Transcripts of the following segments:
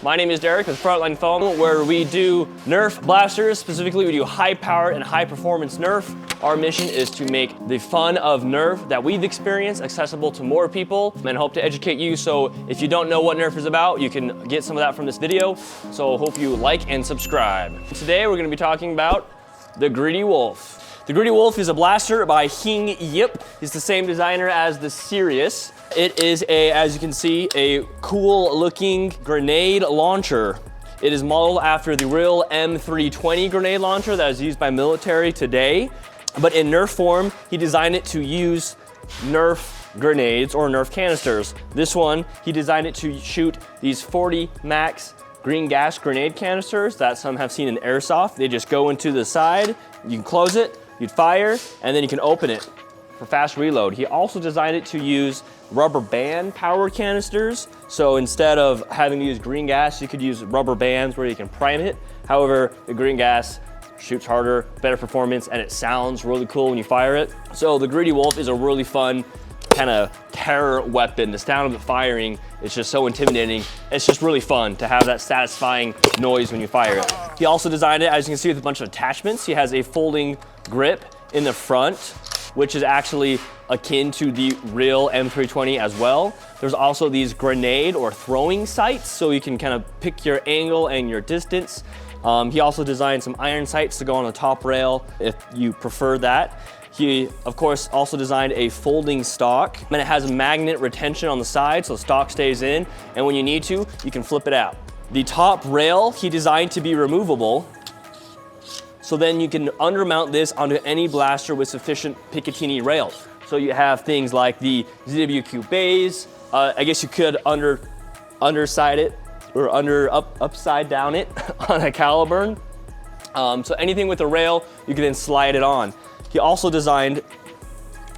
My name is Derek with Frontline Foam, where we do Nerf blasters. Specifically, we do high power and high performance Nerf. Our mission is to make the fun of Nerf that we've experienced accessible to more people and hope to educate you. So if you don't know what Nerf is about, you can get some of that from this video. So hope you like and subscribe. Today, we're gonna be talking about the Greedy Wolf. The Greedy Wolf is a blaster by HingYip. He's the same designer as the Sirius. It is as you can see, a cool looking grenade launcher. It is modeled after the real M320 grenade launcher that is used by military today. But in Nerf form, he designed it to use Nerf grenades or Nerf canisters. This one, he designed it to shoot these 40 max green gas grenade canisters that some have seen in airsoft. They just go into the side, you can close it, you'd fire, and then you can open it for fast reload. He also designed it to use rubber band powered canisters. So instead of having to use green gas, you could use rubber bands where you can prime it. However, the green gas shoots harder, better performance, and it sounds really cool when you fire it. So the Greedy Wolf is a really fun kind of terror weapon. The sound of it firing is just so intimidating. It's just really fun to have that satisfying noise when you fire it. He also designed it, as you can see, with a bunch of attachments. He has a folding grip in the front, which is actually akin to the real M320 as well. There's also these grenade or throwing sights, so you can kind of pick your angle and your distance. He also designed some iron sights to go on the top rail if you prefer that. He, of course, also designed a folding stock, and it has magnet retention on the side, so the stock stays in, and when you need to, you can flip it out. The top rail he designed to be removable, so then you can undermount this onto any blaster with sufficient Picatinny rails. So you have things like the ZWQ bays. I guess you could underside it or upside down it on a Caliburn. So anything with a rail, you can then slide it on. He also designed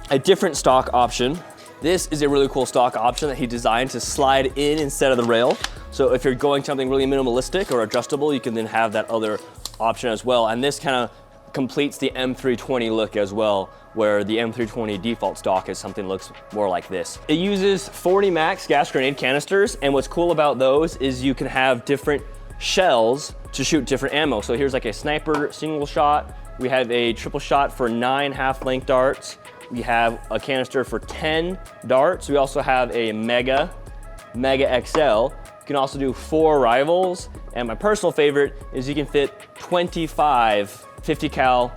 a different stock option. This is a really cool stock option that he designed to slide in instead of the rail. So if you're going something really minimalistic or adjustable, you can then have that other option as well. And this kind of completes the M320 look as well, where the M320 default stock is something that looks more like this. It uses 40 max gas grenade canisters, and what's cool about those is you can have different shells to shoot different ammo. So here's like a sniper single shot. We have a triple shot for 9 half-length darts. We have a canister for 10 darts. We also have a Mega XL. You can also do 4 rivals. And my personal favorite is you can fit 25 50 cal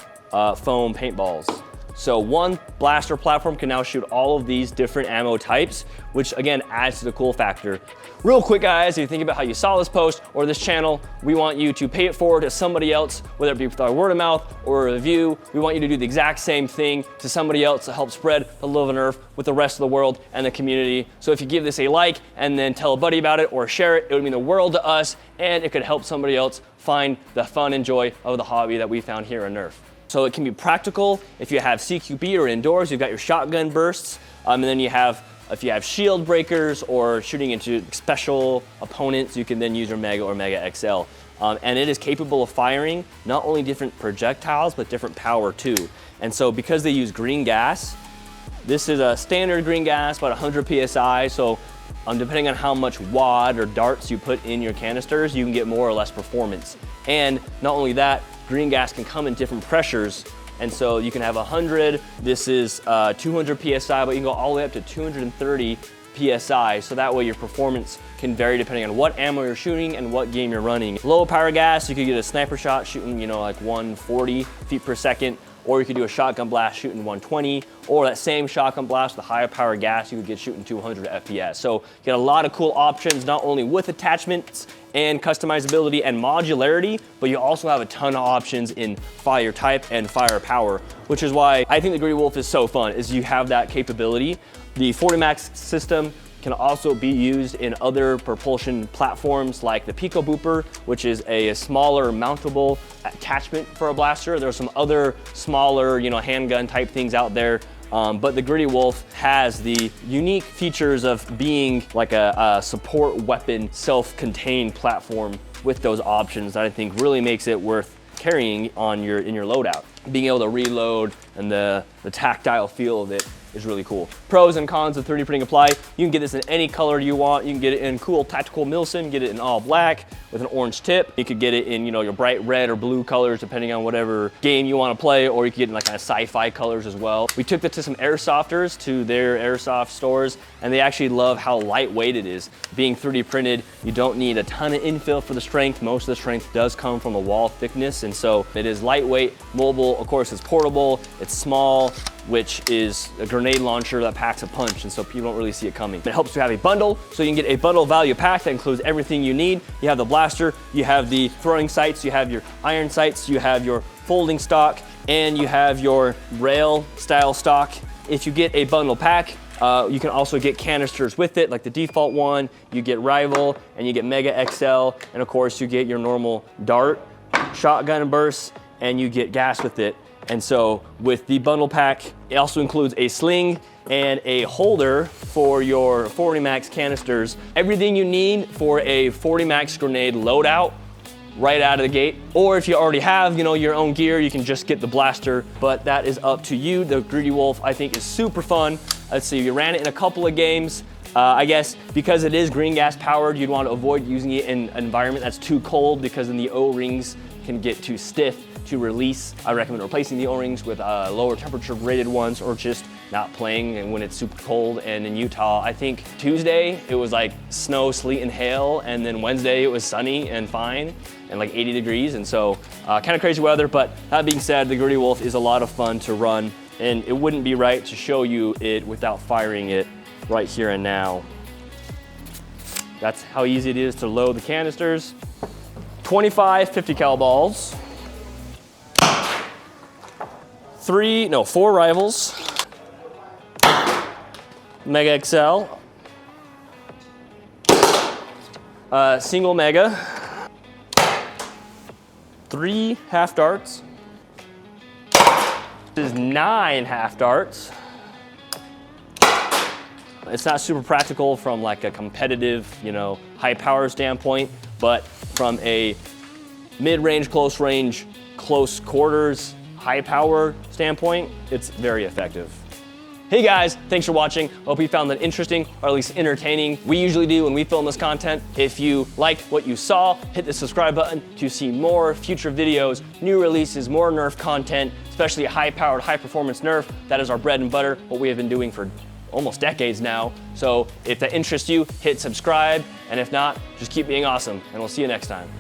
foam paintballs. So one blaster platform can now shoot all of these different ammo types, which again adds to the cool factor. Real quick guys, if you think about how you saw this post or this channel, we want you to pay it forward to somebody else, whether it be with our word of mouth or a review. We want you to do the exact same thing to somebody else to help spread the love of Nerf with the rest of the world and the community. So if you give this a like and then tell a buddy about it or share it, it would mean the world to us, and it could help somebody else find the fun and joy of the hobby that we found here in Nerf. So it can be practical if you have CQB or indoors, you've got your shotgun bursts, and then if you have shield breakers or shooting into special opponents, you can then use your Mega or Mega XL. And it is capable of firing not only different projectiles, but different power too. And so because they use green gas, this is a standard green gas, about 100 PSI. So depending on how much wad or darts you put in your canisters, you can get more or less performance. And not only that, green gas can come in different pressures, and so you can have 100, this is 200 PSI, but you can go all the way up to 230 PSI, so that way your performance can vary depending on what ammo you're shooting and what game you're running. Low power gas, you could get a sniper shot shooting, like 140 feet per second, or you could do a shotgun blast shooting 120, or that same shotgun blast with a higher power gas, you could get shooting 200 FPS. So you get a lot of cool options, not only with attachments and customizability and modularity, but you also have a ton of options in fire type and fire power, which is why I think the Greedy Wolf is so fun, is you have that capability. The 40 max system can also be used in other propulsion platforms like the Pico Booper, which is a smaller mountable attachment for a blaster. There are some other smaller, handgun type things out there. But the Greedy Wolf has the unique features of being like a support weapon, self-contained platform with those options that I think really makes it worth carrying in your loadout. being able to reload and the tactile feel of it is really cool. Pros and cons of 3D printing apply. You can get this in any color you want. You can get it in cool tactical Milsim, get it in all black with an orange tip. You could get it in, you know, your bright red or blue colors depending on whatever game you want to play, or you could get it in like kind of sci-fi colors as well. We took it to some airsofters, to their airsoft stores, and they actually love how lightweight it is. Being 3D printed, you don't need a ton of infill for the strength. Most of the strength does come from the wall thickness, and so it is lightweight, mobile. Of course, it's portable, it's small, which is a grenade launcher that packs a punch, and so people don't really see it coming. It helps to have a bundle, so you can get a bundle value pack that includes everything you need. You have the blaster, you have the throwing sights, you have your iron sights, you have your folding stock, and you have your rail style stock. If you get a bundle pack, you can also get canisters with it, like the default one. You get Rival, and you get Mega XL, and of course you get your normal dart, shotgun and burst, and you get gas with it. And so with the bundle pack, it also includes a sling and a holder for your 40 max canisters. Everything you need for a 40 max grenade loadout right out of the gate. Or if you already have, you know, your own gear, you can just get the blaster, but that is up to you. The Greedy Wolf, I think, is super fun. Let's see, we ran it in a couple of games. I guess because it is green gas powered, you'd want to avoid using it in an environment that's too cold, because then the O-rings can get too stiff to release. I recommend replacing the O-rings with lower temperature rated ones, or just not playing and when it's super cold. And in Utah, I think Tuesday it was like snow, sleet, and hail, and then Wednesday it was sunny and fine and like 80 degrees, and so kind of crazy weather. But that being said, the Greedy Wolf is a lot of fun to run, and it wouldn't be right to show you it without firing it right here and now. That's how easy it is to load the canisters. 25 50 cal balls. 4 Rivals, Mega XL, single Mega, 3 half darts. This is 9 half darts. It's not super practical from like a competitive, you know, high power standpoint, but from a mid-range, close range, close quarters, high power standpoint, it's very effective. Hey guys, thanks for watching. Hope you found that interesting, or at least entertaining. We usually do when we film this content. If you liked what you saw, hit the subscribe button to see more future videos, new releases, more Nerf content, especially high-powered, high-performance Nerf. That is our bread and butter, what we have been doing for almost decades now. So if that interests you, hit subscribe, and if not, just keep being awesome, and we'll see you next time.